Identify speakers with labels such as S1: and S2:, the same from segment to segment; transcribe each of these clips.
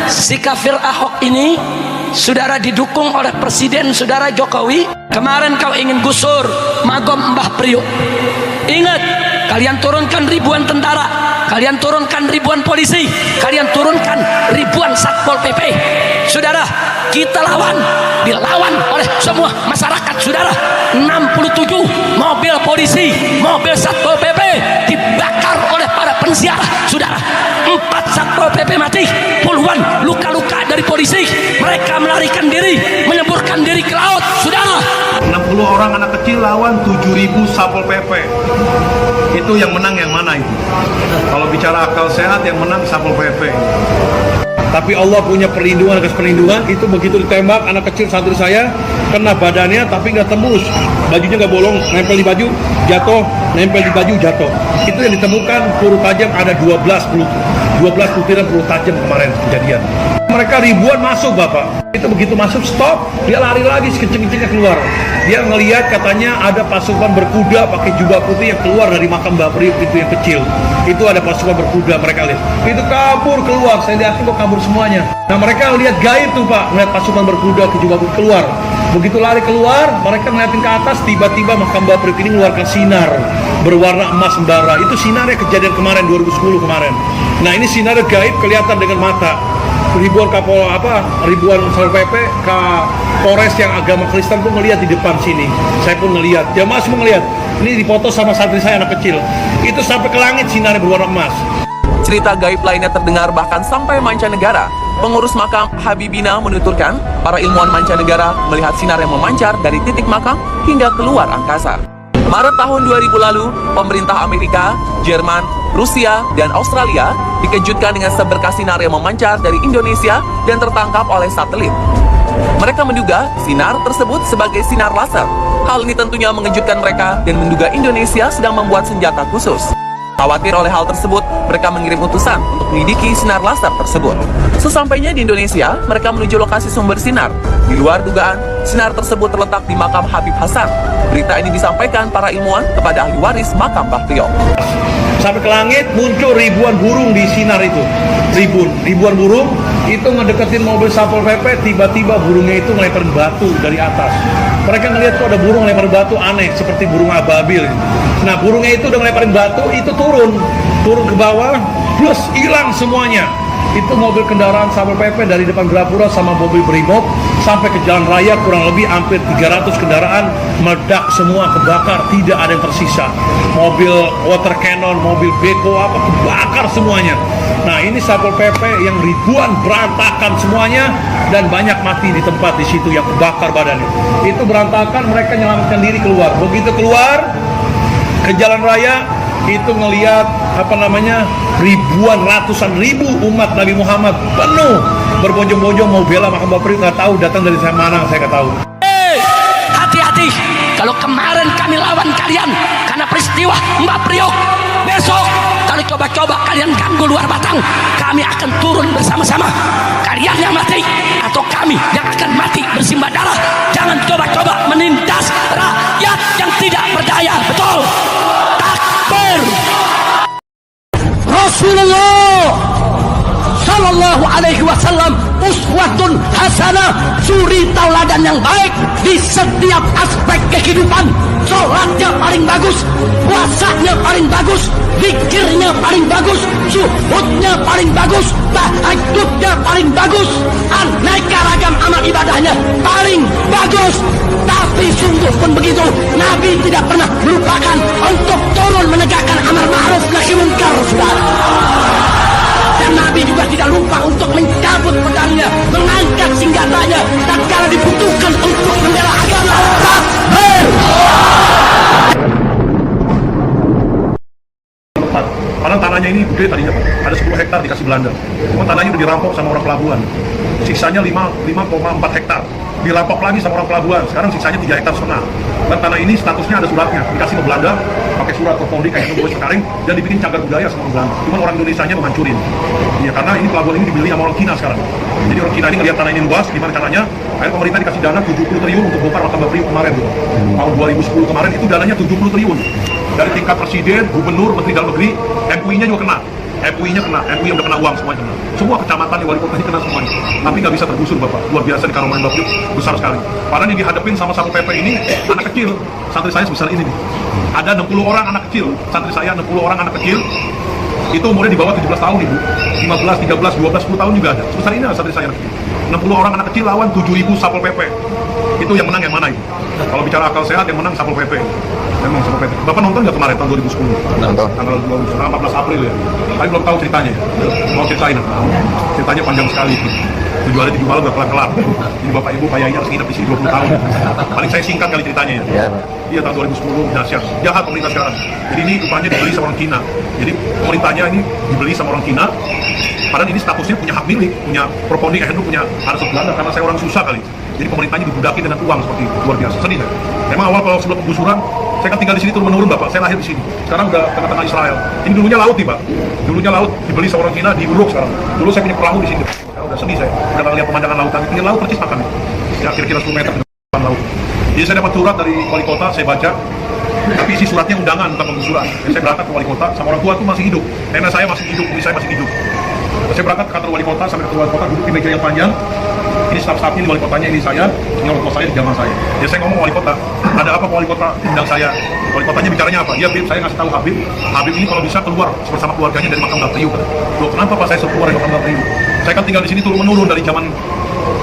S1: si kafir Ahok ini, saudara, didukung oleh Presiden saudara Jokowi. Kemarin kau ingin gusur Magom Mbah Priok. Ingat, kalian turunkan ribuan tentara, kalian turunkan ribuan polisi, kalian turunkan ribuan Satpol PP. Saudara, kita lawan, dilawan oleh semua masyarakat. Saudara, 67 mobil polisi, mobil Satpol PP dibakar oleh para penziarah. Saudara, 4 Satpol PP mati, puluhan luka-luka dari polisi. Mereka melarikan diri, menyeburkan diri ke laut. Saudara,
S2: 60 orang anak kecil lawan 7.000 Satpol PP. Itu yang menang yang mana itu? Kalau bicara akal sehat, yang menang Satpol PP. Tapi Allah punya perlindungan atas perlindungan. Itu begitu ditembak anak kecil santri saya, kena badannya tapi nggak tembus, bajunya nggak bolong, nempel di baju jatuh, nempel di baju jatuh. Itu yang ditemukan peluru tajam, ada 12 butiran peluru tajam kemarin kejadian. Mereka ribuan masuk, Bapak. Itu begitu masuk stop, dia lari lagi sekecil-kecilnya keluar. Dia ngelihat katanya ada pasukan berkuda pakai jubah putih yang keluar dari makam Mbah Priok, itu yang kecil. Itu ada pasukan berkuda, mereka lihat. Itu kabur keluar, saya yakin kok kabur semuanya. Nah, mereka lihat gaib tuh, Pak, melihat pasukan berkuda ke jubah putih keluar. Begitu lari keluar, mereka ngeliatin ke atas, tiba-tiba makam Mbah Priok ini mengeluarkan sinar berwarna emas membara. Itu sinarnya kejadian kemarin 2010 kemarin. Nah, ini sinar gaib kelihatan dengan mata. Ribuan ribuan Satpol PP ke Polres yang agama Kristen pun ngelihat di depan sini. Saya pun ngelihat, jamaah semua ngelihat. Ini dipoto sama santri saya anak kecil. Itu sampai ke langit sinarnya berwarna emas.
S3: Cerita gaib lainnya terdengar bahkan sampai mancanegara. Pengurus makam Habibina menuturkan, para ilmuwan mancanegara melihat sinar yang memancar dari titik makam hingga keluar angkasa. Maret tahun 2000 lalu, pemerintah Amerika, Jerman, Rusia, dan Australia dikejutkan dengan seberkas sinar yang memancar dari Indonesia dan tertangkap oleh satelit. Mereka menduga sinar tersebut sebagai sinar laser. Hal ini tentunya mengejutkan mereka dan menduga Indonesia sedang membuat senjata khusus. Khawatir oleh hal tersebut, mereka mengirim utusan untuk menyelidiki sinar laser tersebut. Sesampainya di Indonesia, mereka menuju lokasi sumber sinar. Di luar dugaan, sinar tersebut terletak di makam Habib Hasan. Berita ini disampaikan para ilmuwan kepada ahli waris makam Mbah Priok.
S2: Sampai ke langit muncul ribuan burung di sinar itu. Ribuan burung itu ngedeketin mobil Satpol PP, tiba-tiba burungnya itu ngelemparin batu dari atas. Mereka ngelihat tuh ada burung ngelempar batu aneh seperti burung ababil. Nah, burungnya itu udah ngelemparin batu, itu turun ke bawah, plus hilang semuanya. Itu mobil kendaraan Satpol PP dari depan Grapura sama mobil Brimob sampai ke jalan raya, kurang lebih hampir 300 kendaraan meledak semua, kebakar, tidak ada yang tersisa. Mobil water cannon, mobil beko kebakar semuanya. Nah, ini Satpol PP yang ribuan berantakan semuanya dan banyak mati di tempat di situ yang kebakar badannya. Itu berantakan, mereka menyelamatkan diri keluar. Begitu keluar ke jalan raya, itu ngelihat ribuan, ratusan ribu umat Nabi Muhammad penuh berbonjong-bonjong mau bela makam Mbah Priok, nggak tahu datang dari mana, saya nggak tahu.
S1: Hati-hati, kalau kemarin kami lawan kalian karena peristiwa Mbah Priok, besok kalau coba-coba kalian ganggu luar Batang, kami akan turun bersama-sama. Kalian yang mati atau kami yang akan mati bersimbah darah. Jangan coba-coba menindas rakyat yang tidak berdaya. Betul? Takbir! Rasulullah Sallallahu Alaihi Wasallam uswatun hasanah, suri tauladan yang baik di setiap aspek kehidupan. Sholatnya paling bagus, puasanya paling bagus, zikirnya paling bagus, zuhudnya paling bagus, tahajudnya paling bagus, aneka ragam amal ibadahnya paling bagus. Tapi sungguh pun begitu, Nabi tidak pernah melupakan untuk turun menegakkan amar ma'ruf nahi munkar, saudara. Dan Nabi juga tidak lupa untuk mencabut pedangnya, mengangkat senjatanya tatkala dibutuhkan untuk membela agama. Takbir!
S2: Padahal tanahnya ini gede tadinya, Pak. Ada 10 hektar dikasih Belanda. Cuma tanahnya udah dirampok sama orang pelabuhan. Siksanya 5,4 hektar. Dirampok lagi sama orang pelabuhan. Sekarang siksanya 3,5 hektar. Dan tanah ini statusnya ada suratnya. Dikasih ke Belanda, pakai surat ke Polri kayak itu sekarang, dan dibikin cagar budaya sama orang Belanda. Cuman orang Indonesianya menghancurin. Ya, karena ini pelabuhan ini dibeli sama orang Cina sekarang. Jadi orang Cina ini ngelihat tanah ini luas, gimana caranya? Akhirnya pemerintah dikasih dana 70 triliun untuk bongkar makam Mbah Priok kemarin. Tahun 2010 kemarin itu dananya 70 triliun. Dari tingkat presiden, gubernur, menteri dalam negeri, MUI-nya juga kena. MUI-nya kena, MUI udah kena uang semuanya. Semua kecamatan di wali kota ini kena semuanya. Tapi nggak bisa tergusur Bapak. Luar biasa di Karomen Bapak, besar sekali. Padahal yang dihadapin sama Satpol PP ini anak kecil. Santri saya sebesar ini nih. Ada 60 orang anak kecil. Santri saya 60 orang anak kecil. Itu umurnya di bawah 17 tahun Ibu. 15, 13, 12, 10 tahun juga ada. Sebesar ini santri saya anak kecil. 60 orang anak kecil lawan 7.000 Satpol PP. Itu yang menang yang mana itu? Kalau bicara akal sehat yang menang Satpol PP. Memang Satpol PP. Bapak nonton nggak kemarin tahun 2010?
S4: Nonton.
S2: Tanggal 14 April ya. Tapi belum tahu ceritanya. Mau ceritain? Ceritanya panjang sekali. 7 hari 7 malam gak kelar-kelar. Jadi Bapak Ibu kayaknya harus nginep di sini 20 tahun. Paling saya singkat kali ceritanya ya.
S4: Ya.
S2: Iya tahun 2010 dahsyat. Jahat pemerintah sekarang. Jadi ini upahnya dibeli sama orang Cina. Jadi pemerintahnya ini dibeli sama orang Cina. Padahal ini statusnya punya hak milik, punya proponik, punya harus Belanda karena saya orang susah kali. Jadi pemerintahnya dibudaki dengan uang seperti itu. Luar biasa. Sedih ya. Memang awal kalau sebelum penggusuran saya kan tinggal di sini turun-menurun Bapak. Saya lahir di sini. Sekarang udah tengah-tengah Israel. Ini dulunya laut nih Pak. Dulunya laut dibeli sama orang Cina, diuruk sekarang. Dulu saya punya perahu di sini. Udah sedih saya. Udah nggak lihat pemandangan lautan. Ini laut percis makan. Ya kira-kira 10 meter ke depan laut. Jadi saya dapat surat dari wali kota, saya baca. Tapi isi suratnya undangan tentang penggusuran. Saya berangkat ke wali kota, sama orang tua itu masih hidup. Nenek saya masih hidup, istri saya masih hidup. Saya berangkat ke kantor wali kota, sampai ke wali kota, duduk di meja yang panjang. Ini staf-stafnya, ini wali kotanya, ini saya, ini orang tua saya, di zaman saya. Jadi saya ngomong wali kota, ada apa wali kota undang saya? Wali kotanya bicaranya apa? Iya Habib, saya ngasih tahu Habib ini kalau bisa keluar bersama keluarganya dari makam Datriyu. Loh kenapa Pak saya keluar dari makam Datriyu? Saya kan tinggal di sini turun-menurun dari zaman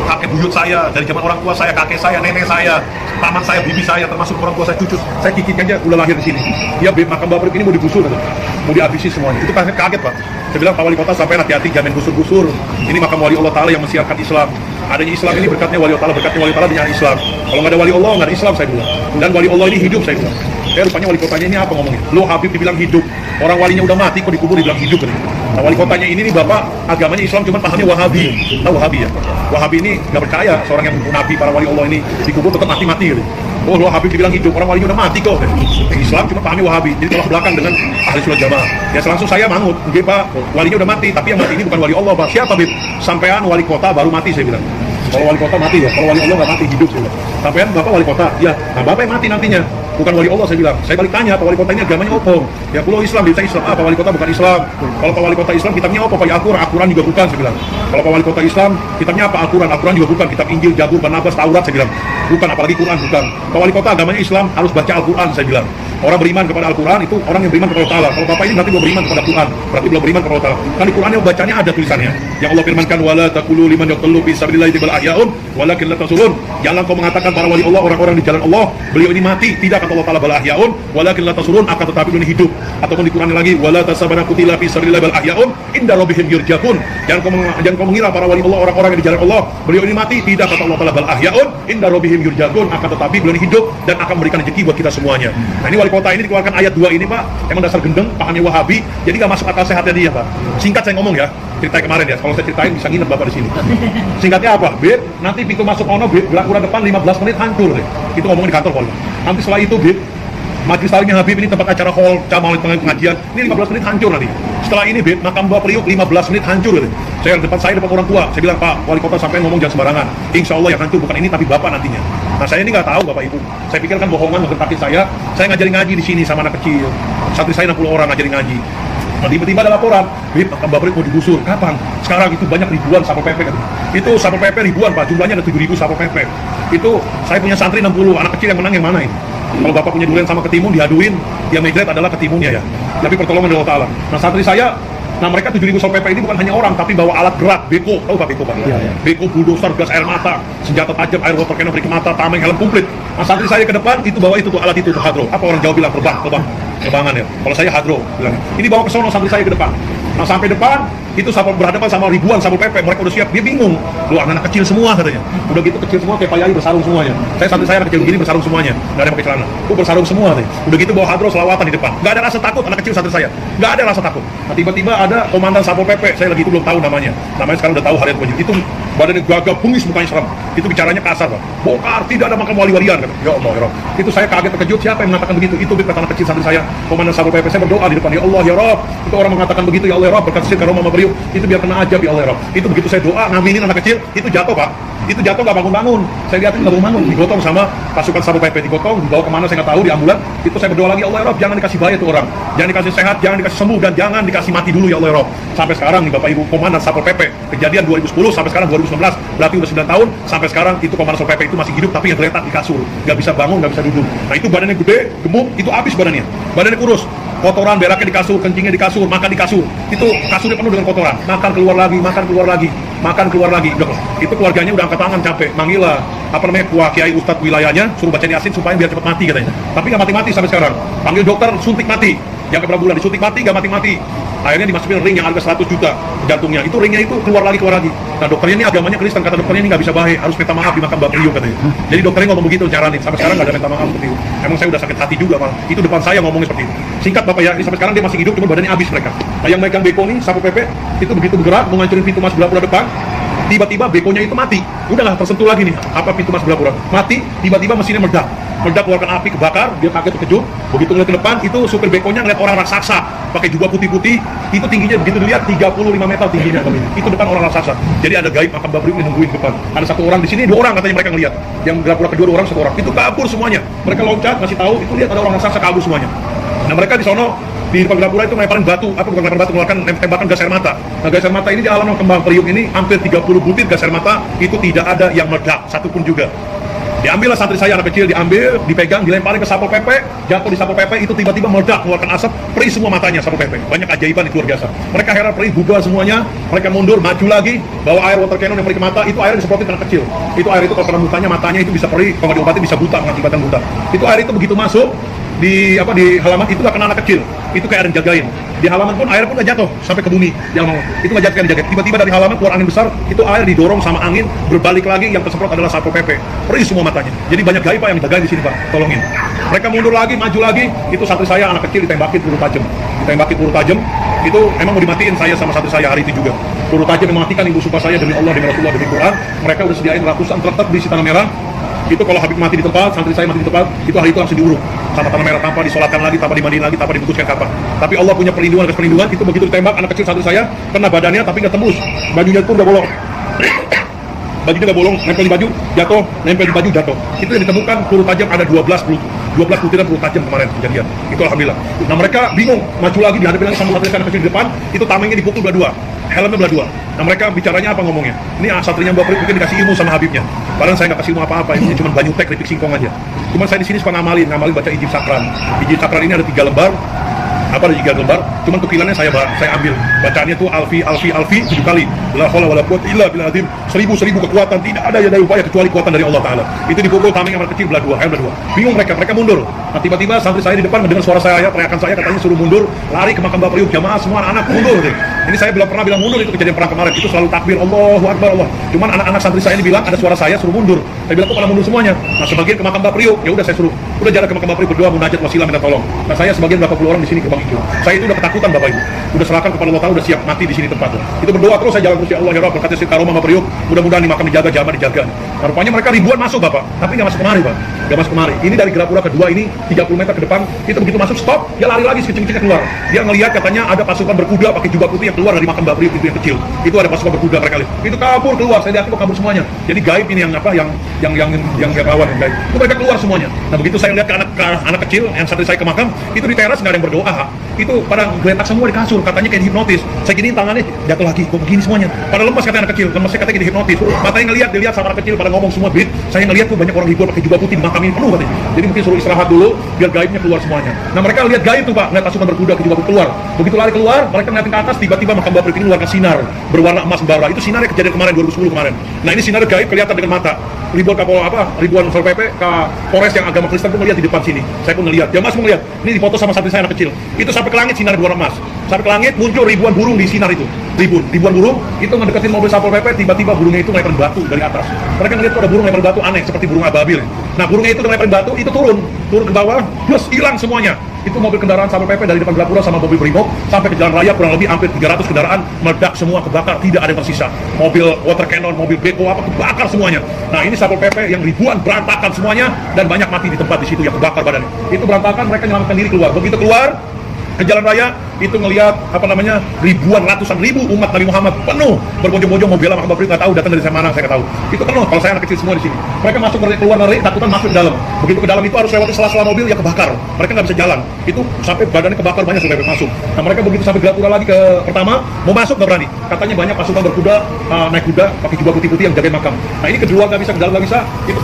S2: kakek buyut saya, dari zaman orang tua saya, kakek saya, nenek saya, paman saya, bibi saya, termasuk orang tua saya, cucu. Saya kikik aja udah lahir di sini. Iya Habib, makam Bapak ini mau digusur, mau dihabisi semuanya. Itu kaget Pak. Saya bilang Pak Wali Kota sampai hati-hati, jangan gusur-gusur. Ini makam Wali Allah Ta'ala yang mensiarkan Islam. Adanya Islam ini berkatnya Wali Allah Ta'ala, berkatnya Wali Allah Ta'ala dengan Islam. Kalau nggak ada Wali Allah, nggak ada Islam saya bilang. Dan Wali Allah ini hidup saya bilang. Rupanya wali kotanya ini apa ngomongnya? Lo Habib dibilang hidup, orang walinya udah mati kok dikubur dibilang hidup. Nah wali kotanya ini nih Bapak agamanya Islam cuma pahamnya Wahabi. Tahu Wahabi ya? Wahabi ini nggak percaya seorang yang nabi para wali Allah ini dikubur tetap mati-mati gitu. Oh lo Habib dibilang hidup, orang walinya udah mati kok. Islam cuma pahamnya Wahabi, jadi tolak belakang dengan ahli sunnah jamaah. Ya langsung saya mangut, oke Pak, walinya udah mati, tapi yang mati ini bukan wali Allah Pak. Siapa Habib? Sampean wali kota baru mati saya bilang. Kalau wali kota mati ya, kalau wali Allah nggak mati hidup saya bilang. Sampean Bapak wali kota, ya, nah Bapak yang mati nantinya. Bukan wali Allah saya bilang. Saya balik tanya, Pak wali kota ini agamanya apa? Ya pulau Islam, saya Islam. Pak wali kota bukan Islam. Kalau Pak wali kota Islam kitabnya apa? Pak Al-Quran juga bukan saya bilang. Kalau Pak wali kota Islam kitabnya apa? Al-Quran juga bukan. Kitab Injil, Zabur, Barnabas, Taurat saya bilang. Bukan, apalagi Quran bukan. Pak wali kota agamanya Islam harus baca Al-Quran saya bilang. Orang beriman kepada Al-Quran itu orang yang beriman kepada Allah Ta'ala. Kalau Bapak ini berarti belum beriman kepada Quran, berarti belum beriman kepada Allah Ta'ala. Kan di Quran yang bacanya ada tulisannya. Yang Allah firmankan wala taqulu liman yaqtallu fi sabilillahi bal ahyaun walakin la tasurun. Jangan kau mengatakan para wali Allah orang-orang di jalan Allah, beliau ini mati, tidak kata Allah Ta'ala bal ahyaun walakin la tasurun, akan tetapi beliau ini hidup. Ataupun di Quran lagi wala tasabana qutila fi sabilillahi bal ahyaun inda rabbihim yurzaqun. Jangan kau mengira para wali Allah orang-orang yang di jalan Allah, beliau ini mati, tidak kata Allah Ta'ala bal ahyaun inda rabbihim yurzaqun, akan tetapi beliau ini hidup dan akan memberikan rezeki buat kita semuanya. Nah ini wali kota ini dikeluarkan ayat 2 ini Pak, emang dasar gendeng, pahamnya Wahabi, jadi nggak masuk akal sehatnya dia Pak. Singkat saya ngomong ya, cerita kemarin ya, kalau saya ceritain bisa nginep Bapak di sini. Singkatnya apa? Bib, nanti pintu masuk ono Bib, gerak-gerak depan 15 menit hancur deh. Itu ngomong di kantor Pak. Nanti setelah itu Bib, majlis taklimnya Habib ini tempat acara hall, camal pengajian, ini 15 menit hancur nanti. Setelah ini Bib, makam Bapak Priuk 15 menit hancur deh. Saya depan orang tua, saya bilang Pak wali kota sampai ngomong jangan sembarangan. Insya Allah yang hancur bukan ini tapi Bapak nantinya. Nah saya ini nggak tahu Bapak Ibu, saya pikir kan bohongan menggertakin saya ngajarin ngaji di sini sama anak kecil. Santri saya 60 orang ngajarin ngaji. Nah, tiba-tiba ada laporan, Bib, makam Bapak Priuk mau digusur. Kapan? Sekarang itu banyak ribuan Satpol PP kan. Itu Satpol PP ribuan Pak, jumlahnya ada 7.000 Satpol PP. Itu saya punya santri 60, anak kecil yang menang yang mana ini? Kalau Bapak punya durian sama ketimun diaduin, yang majret adalah ketimunnya ya. Tapi pertolongan dari Allah Ta'ala. Nah santri saya, nah mereka 7.000 Satpol PP ini bukan hanya orang, tapi bawa alat gerak, beko, tahu Pak beko Pak? Iya. Beko, bulldozer, gas air mata, senjata tajam, air water cannon, break mata, tameng, helm komplit. Nah santri saya ke depan itu bawa itu tuh alat itu tuh hadro. Apa orang Jawa bilang terbang ya. Kalau saya hadro bilang. Ini bawa ke sono santri saya ke depan. Nah sampai depan itu Satpol berhadapan sama ribuan Satpol PP, mereka udah siap, dia bingung. Lu anak kecil semua katanya. Udah gitu kecil semua kayak Pak Yai bersarung semuanya. Santri saya anak kecil begini bersarung semuanya, enggak ada yang pakai celana. Bersarung semua deh. Udah gitu bawa hadro selawatan di depan. Enggak ada rasa takut anak kecil santri saya. Enggak ada rasa takut. Nah, tiba-tiba ada komandan Satpol PP, saya lagi itu belum tahu namanya. Namanya sekarang udah tahu harian wajib. Itu badannya gagah, bungis, mukanya serem. Itu bicaranya kasar, Pak. Bongkar, tidak ada makam wali-walian kata. Ya Allah, ya Rabb. Itu saya kaget terkejut, siapa yang mengatakan begitu? Itu kata anak kecil santri saya. Komandan Satpol PP saya berdoa di depan, ya Allah ya Rabb. Itu orang mengatakan begitu, ya Allah ya Rabb, berkat sir karomah Priok, itu biar kena aja ya Allah ya Rob. Itu begitu saya doa ngaminin anak kecil, itu jatuh Pak. Itu jatuh nggak bangun-bangun. Saya lihat nggak bangun-bangun, digotong sama pasukan Satpol PP, digotong, dibawa kemana saya nggak tahu, di ambulan. Itu saya berdoa lagi, Allah ya Rob, jangan dikasih bahaya tuh orang, jangan dikasih sehat, jangan dikasih sembuh, dan jangan dikasih mati dulu ya Allah ya Rob. Sampai sekarang nih Bapak Ibu Komandan Satpol PP, kejadian 2010 sampai sekarang 2019, berarti udah 9 tahun. Sampai sekarang itu Komandan Satpol PP itu masih hidup, tapi yang terletak di kasur, nggak bisa bangun, nggak bisa duduk. Nah itu badannya gede, gemuk, itu habis badannya kurus. Kotoran beraknya di kasur, kencingnya di kasur, makan di kasur. Itu kasurnya penuh dengan kotoran. Makan keluar lagi, makan keluar lagi, makan keluar lagi. Udah, itu keluarganya udah angkat tangan capek. Manggil lah, Kiai Ustadz wilayahnya, suruh baca Yasin supaya biar cepat mati katanya. Tapi nggak mati-mati sampai sekarang. Panggil dokter, suntik mati. Yang beberapa bulan disuntik mati, nggak mati-mati. Akhirnya dimasukin ring yang harga 100 juta jantungnya. Itu ringnya itu keluar lagi. Nah dokternya ini agamanya Kristen, kata dokternya ini nggak bisa bahaya, harus minta maaf di makam Mbak Priok katanya. Jadi dokternya ngomong begitu, caranin. Sampai sekarang nggak ada minta maaf seperti itu. Emang saya udah sakit hati juga malah. Itu depan saya ngomongnya seperti itu. Singkat Bapak ya, ini sampai sekarang dia masih hidup, cuma badannya habis mereka. Nah yang megang beko nih, Satpol PP, itu begitu bergerak, mau ngancurin pintu mas Belapura depan, tiba-tiba bekonya itu mati. Udahlah tersentuh lagi nih, apa pintu mas Belapura mati, tiba-tiba mesinnya meledak, keluarkan api, kebakar. Dia kaget terkejut, begitu ngeliat ke depan, itu supir bekonya ngeliat orang raksasa pakai jubah putih-putih, itu tingginya begitu dilihat 35 meter tingginya, itu depan orang raksasa. Jadi ada gaib makam Mbak Priok nungguin depan. Ada satu orang di sini, 2 orang katanya mereka ngeliat. Yang Belapura kedua 2 orang, 1 orang. Itu kabur semuanya. Mereka loncat, ngasih tahu, itu lihat ada orang raksasa kabur semuanya. Nah mereka di sono di depan Belapura itu lemparin batu, mengeluarkan tembakan gas air mata. Nah gas air mata ini di halaman Kembang Priok ini hampir 30 butir gas air mata, itu tidak ada yang meledak satupun juga. Diambillah santri saya anak kecil, diambil, dipegang, dilemparin ke Satpol PP, jatuh di Satpol PP, itu tiba-tiba meledak, mengeluarkan asap, perih semua matanya Satpol PP. Banyak keajaiban itu luar biasa. Mereka heran, perih, bubar semuanya, mereka mundur, maju lagi, bawa air water cannon yang perih ke mata, itu air disemprotin anak kecil. Itu air itu kalau kena matanya itu bisa perih, kalau nggak diobatin bisa buta, mengakibatkan buta. Itu air itu begitu masuk di halaman itu nggak kena anak kecil, itu kayak ada yang jagain. Di halaman pun air pun nggak jatuh sampai ke bumi, di halaman itu nggak jatuh, dijaga. Tiba-tiba dari halaman keluar angin besar, itu air didorong sama angin berbalik lagi, yang tersemprot adalah Satpol PP, perih semua matanya. Jadi banyak gaib Pak yang dijagain di sini Pak, tolongin. Mereka mundur lagi, maju lagi, itu santri saya anak kecil ditembakin peluru tajam, itu emang mau dimatiin saya sama santri saya hari itu juga. Peluru tajam yang mematikan, ibu sumpah saya demi Allah, demi Rasulullah, demi Quran. Mereka udah sediain ratusan truk di Tanah Merah. Itu kalau Habib mati di tempat, santri saya mati di tempat, itu hari itu langsung diuruk sama Tanah Merah, tanpa disolatkan lagi, tanpa dimandiin lagi, tanpa diputuskan kapan. Tapi Allah punya perlindungan, itu begitu ditembak anak kecil santri saya kena badannya tapi nggak tembus, bajunya itu udah bolong. Bajunya nggak bolong, nempel di baju, jatuh, nempel di baju, jatuh. Itu yang ditemukan peluru tajam ada 12 butiran peluru tajam kemarin kejadian. Itu alhamdulillah. Nah mereka bingung, maju lagi dihadapi lagi sama santri kecil di depan, itu tamengnya dipukul belah 2, helmnya belah 2. Nah mereka bicaranya apa ngomongnya? Ini santrinya Mbak Priok mungkin dikasih ilmu sama Habibnya. Padahal saya nggak kasih ilmu apa-apa, ini cuma banyu tek, keripik singkong aja. Cuma saya di sini suka ngamalin baca Injil Sakran. Injil Sakran ini ada 3 lembar. Ada 3 lembar, cuman tukilannya saya ambil. Bacaannya tuh alfi 7 kali. La haula wala quwwata illa billah azim. 1000 kekuatan, tidak ada daya upaya kecuali kekuatan dari Allah Taala. Itu dipukul tameng yang kecil belah 2, belah 2. Bingung mereka mundur. Nah tiba-tiba santri saya di depan mendengar suara saya, teriakan saya, katanya suruh mundur, lari ke makam Mbak Priok, jamaah semua anak-anak mundur. Ini saya belum pernah bilang mundur, itu kejadian perang kemarin, itu selalu takbir Allahu Akbar Allah. Cuman anak-anak santri saya ini bilang ada suara saya suruh mundur. Saya bilang kok malah mundur semuanya. Nah sebagian ke makam Mbak Priok, ya udah saya suruh, udah jalan ke makam Mbak Priok berdoa munajat wasilah minta tolong. Nah saya sebagian berapa puluh orang di sini ke Bang Ijo. Saya itu udah ketakutan Bapak Ibu, udah serahkan kepada Allah Taala, udah siap mati di sini tempatnya. Itu berdoa terus saya jalan terus, ya Allah ya Rabb, berkati si karomah Mbak Priok, mudah-mudahan di makam dijaga, jamaah dijaga. Nah, rupanya mereka ribuan masuk Bapak, tapi nggak masuk kemari Pak, nggak masuk kemari. Ini dari Gerapura kedua ini 30 meter ke depan, itu begitu masuk stop, dia lari lagi sekecil-kecilnya keluar. Dia ngelihat katanya ada pasukan berkuda pakai jubah putih yang keluar dari makam Mbak Priok itu yang kecil. Itu ada pasukan berkuda mereka lihat. Itu kabur keluar, saya lihat itu kabur semuanya. Jadi gaib ini yang rawan yang gaib. Itu mereka keluar semuanya. Nah begitu saya lihat ke anak kecil yang santri saya ke makam, itu di teras nggak ada yang berdoa. Itu pada geletak semua di kasur, katanya kayak dihipnotis. Saya giniin tangannya, jatuh lagi, kok begini semuanya. Pada lemas katanya anak kecil, lemasnya katanya dihipnotis. Matanya dilihat sama anak kecil, pada ngomong semua beat. Saya ngelihat tuh banyak orang hibur pakai jubah putih di makam ini penuh katanya. Jadi mungkin suruh istirahat dulu, biar gaibnya keluar semuanya. Nah mereka lihat gaib tuh Pak, ngeliat pasukan berkuda ke jubah putih keluar. Begitu lari keluar, mereka ngeliatin ke atas, tiba-tiba makam Mbak Priok ini mengeluarkan sinar berwarna emas bara. Itu sinarnya kejadian kemarin 2010 kemarin. Nah ini sinar gaib kelihatan dengan mata. Ribuan Satpol PP ke Polres yang agama Kristen pun melihat di depan sini. Saya pun melihat, Jamaah semua melihat. Ini difoto sama santri saya anak kecil. Itu sampai ke langit sinar berwarna emas. Sampai ke langit muncul ribuan burung di sinar itu. Ribuan burung itu mendekatin mobil Satpol PP, tiba-tiba burungnya itu ngelemparin batu dari atas. Mereka ngeliat ada burung ngelemparin batu aneh seperti burung ababil. Nah burungnya itu ngelemparin batu, itu turun ke bawah, terus hilang semuanya. Itu mobil kendaraan Satpol PP dari depan Belapura sama mobil Brimob sampai ke jalan raya kurang lebih hampir 300 kendaraan meledak semua, kebakar, tidak ada yang tersisa. Mobil water cannon, mobil beko kebakar semuanya. Nah ini Satpol PP yang ribuan berantakan semuanya dan banyak mati di tempat di situ yang kebakar badannya. Itu berantakan, mereka menyelamatkan diri keluar. Begitu keluar ke jalan raya itu ngelihat ribuan, ratusan ribu umat Nabi Muhammad penuh berbojong-bojong mau bela Makam Bapriuk, nggak tahu datang dari mana, saya nggak tahu. Itu penuh. Kalau saya anak kecil semua di sini. Mereka masuk keluar ngeri, takutan masuk ke dalam. Begitu ke dalam itu harus lewati sela-sela mobil yang kebakar. Mereka nggak bisa jalan. Itu sampai badannya kebakar banyak sampai masuk. Nah mereka begitu sampai Gapura lagi ke pertama mau masuk nggak berani. Katanya banyak pasukan berkuda, naik kuda pakai jubah putih-putih yang jagain makam. Nah ini kedua nggak bisa, ke dalam nggak bisa. Itu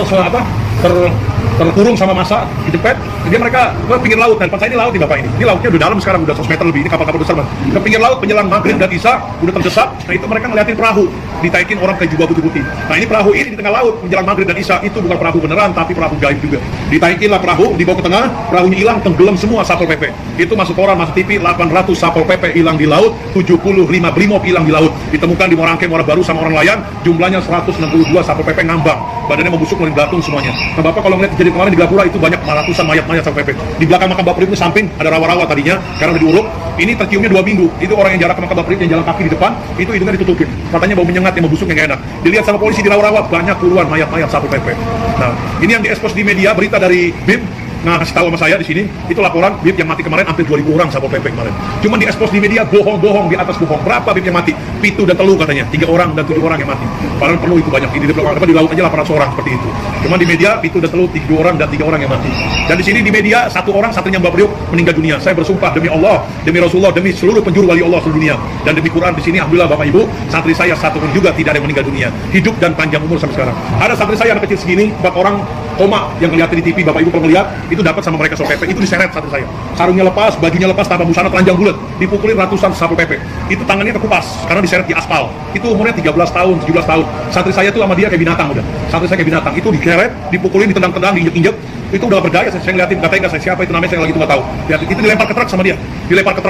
S2: terkurung sama masa dijepet. Jadi mereka ke pinggir laut. Nah depan saya ini laut nih bapak ini. Ini lautnya udah dalam sekarang, udah 100 meter lebih. Ini kapal-kapal besar mas. Ke pinggir laut menjelang maghrib dan isya udah terdesak. Nah itu mereka ngeliatin perahu ditaikin orang kayak jubah putih-putih. Nah ini perahu ini di tengah laut menjelang maghrib dan isya, itu bukan perahu beneran tapi perahu gaib juga. Ditaikin lah perahu, dibawa ke tengah, perahunya hilang, tenggelam semua Satpol PP. Itu masuk koran, masuk TV, 800 Satpol PP hilang di laut, 75 brimob hilang di laut. Ditemukan di Muara Angke, Muara Baru sama orang nelayan, jumlahnya 162 Satpol PP ngambang. Badannya membusuk, mulai belatung semuanya. Nah bapak kalau ngeliat kejadian kemarin di Gapura itu banyak ratusan mayat-mayat Satpol PP. Di belakang Makam Bapriuk itu samping ada rawa-rawa tadinya, karena udah diuruk. Ini terciumnya 2 minggu. Itu orang yang jarak ke Makam Bapriuk yang jalan kaki di depan, itu hidungnya ditutupin. Katanya bau menyengat, yang membusuk, yang gak enak. Dilihat sama polisi di rawa-rawa, banyak puluhan mayat-mayat Satpol PP. Nah, ini yang diekspos di media, berita dari BIM. Nah, kasih tahu sama saya di sini, itu laporan BIP yang mati kemarin hampir 2.000 orang Satpol PP kemarin. Cuman diekspos di media bohong-bohong di atas bohong. Berapa BIP yang mati? Pitu dan Telu katanya, 3 orang dan 7 orang yang mati. Padahal perlu itu banyak. Ini di laut aja 800 orang seperti itu. Cuman di media Pitu dan Telu 2 orang dan 3 orang yang mati. Dan di sini di media 1 orang satunya Mbak Priuk meninggal dunia. Saya bersumpah demi Allah, demi Rasulullah, demi seluruh penjuru wali Allah seluruh dunia dan demi Quran di sini, alhamdulillah Bapak Ibu, santri saya 1 pun juga tidak ada yang meninggal dunia. Hidup dan panjang umur sampai sekarang. Ada santri saya anak kecil segini, 4 orang koma yang kelihatan di TV, Bapak Ibu kalau ngeliat itu dapat sama mereka Satpol PP, itu diseret santri saya. Sarungnya lepas, bajunya lepas, tanpa busana, telanjang bulat, dipukulin ratusan Satpol PP. Itu tangannya kekupas karena diseret di aspal. Itu umurnya 13 tahun, 17 tahun. Santri saya tuh sama dia kayak binatang udah. Santri saya kayak binatang. Itu diseret, dipukulin, ditendang-tendang, diinjek-injek. Itu udah berdaya, saya ngeliatin, katanya saya siapa itu namanya, saya lagi itu nggak tahu. Lihat, itu dilempar ke truk sama dia, dilempar ke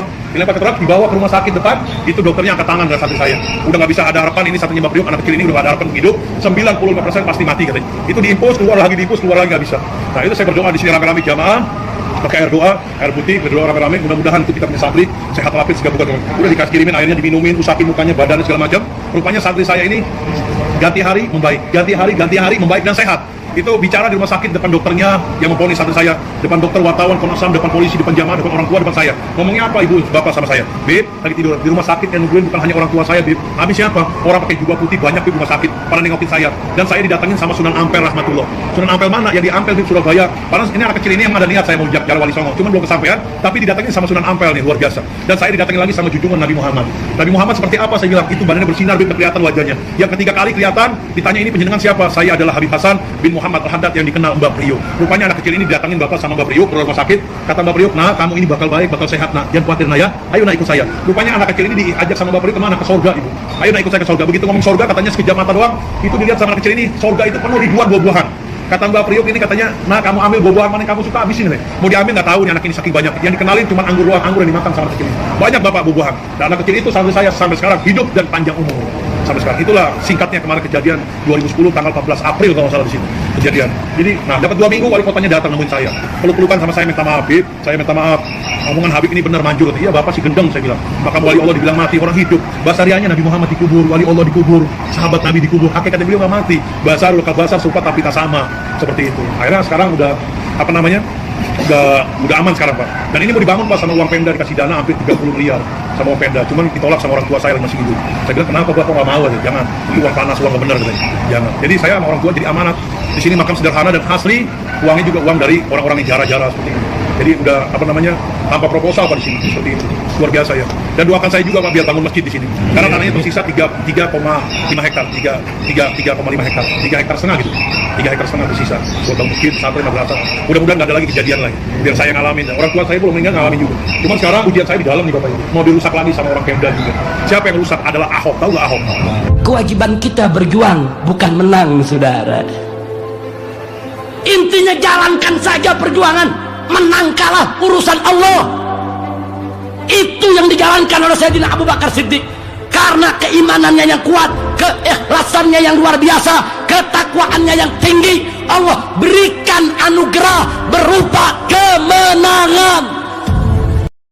S2: truk, dibawa ke rumah sakit depan. Itu dokternya angkat tangan dari santri saya. Udah nggak bisa, ada harapan, ini satunya Mbak Priuk, anak kecil ini udah nggak ada harapan hidup. 95% pasti mati katanya. Itu diimpus, keluar lagi nggak bisa. Nah itu saya berdoa di sini rame-rame jamaah, pakai air doa, air putih, berdoa rame-rame, mudah-mudahan itu kita punya santri sehat walafiat segala bukan. Udah dikasih kirimin airnya, diminumin, usapin mukanya, badannya segala macam. Rupanya santri saya ini ganti hari membaik, ganti hari membaik dan sehat. Itu bicara di rumah sakit depan dokternya yang memponis santri saya, depan dokter, wartawan, Komnas HAM, depan polisi, depan jamaah, depan orang tua, depan saya. Ngomongnya apa ibu bapak sama saya? Bib, lagi tidur di rumah sakit yang nungguin bukan hanya orang tua saya, Bib. Habis siapa? Orang pakai jubah putih banyak di rumah sakit pada nengokin saya. Dan saya didatangin sama Sunan Ampel rahmatullah. Sunan Ampel mana? Yang di Ampel di Surabaya. Padahal ini anak kecil ini yang ada niat saya mau jalan Wali Songo, cuman belum kesampaian, tapi didatangin sama Sunan Ampel nih, luar biasa. Dan saya didatangin lagi sama junjungan Nabi Muhammad. Nabi Muhammad seperti apa? Saya bilang itu badannya bersinar, Bib, kelihatan wajahnya. Yang ketiga kali kelihatan, ditanya ini penjenengan siapa? Saya adalah Habib Hasan bin Muhammad Al-Haddad yang dikenal Mbak Priuk. Rupanya anak kecil ini didatangin bapak sama Mbak Priuk ke rumah sakit. Kata Mbak Priuk, nah kamu ini bakal baik, bakal sehat nak, jangan khawatir nak ya. Ayo nak ikut saya. Rupanya anak kecil ini diajak sama Mbak Priuk kemana? Ke sorga ibu. Ayo nak ikut saya ke sorga. Begitu ngomong sorga, katanya sekejap mata doang, itu dilihat sama anak kecil ini, sorga itu penuh ribuan buah-buahan. Kata Mbak Priuk ini katanya, nah kamu ambil buah-buahan mana yang kamu suka, habisin deh. Mau diambil nggak tahu nih anak ini saking banyak. Yang dikenalin cuma anggur doang, anggur yang dimakan sama anak kecil ini. Banyak bapak buah-buahan. Dan anak kecil itu sampai saya sampai sekarang hidup dan panjang umur. Sampai sekarang itulah singkatnya kemarin kejadian 2010 tanggal 14 April kalau nggak salah di sini kejadian. Jadi nah dapat 2 minggu wali kotanya datang nemuin saya, peluk-pelukan sama saya, minta maaf Habib, saya minta maaf, omongan Habib ini benar manjur. Iya bapak si gendeng, saya bilang. Maka wali Allah dibilang mati, orang hidup. Basarianya Nabi Muhammad dikubur, wali Allah dikubur, sahabat Nabi dikubur, hakikatnya beliau nggak mati. Basar luka basar supat tapi tak sama, seperti itu. Akhirnya sekarang udah apa namanya, udah aman sekarang Pak. Dan ini mau dibangun Pak sama uang Pemda, dikasih dana hampir 30 miliar sama uang Pemda. Cuman ditolak sama orang tua saya yang masih hidup. Saya bilang kenapa Bapak nggak mau? Jangan, itu uang panas, uang nggak benar katanya. Jangan. Jadi saya sama orang tua jadi amanat. Di sini makam sederhana dan asli, uangnya juga uang dari orang-orang yang jara-jara seperti ini. Jadi udah apa namanya, tanpa proposal Pak di sini seperti itu. Luar biasa ya. Dan doakan saya juga Pak biar bangun masjid di sini. Karena tanahnya tersisa 3,5 hektar, 3,5 hektar, 3,5 hektar gitu. 3,5 hektar tersisa buat bangun masjid, pesantren, madrasah. Mudah-mudahan nggak ada lagi kejadian lagi. Biar saya ngalamin. Orang tua saya belum meninggal ngalamin juga. Cuman sekarang ujian saya di dalam nih Bapak Ibu. Mau dirusak lagi sama orang Pemda juga. Siapa yang rusak? Adalah Ahok. Tahu nggak Ahok?
S1: Kewajiban kita berjuang, bukan menang, saudara. Intinya jalankan saja perjuangan. Menang kalah urusan Allah. Itu yang dijalankan oleh Sayyidina Abu Bakar Siddiq. Karena keimanannya yang kuat, keikhlasannya yang luar biasa, ketakwaannya yang tinggi, Allah berikan anugerah berupa kemenangan.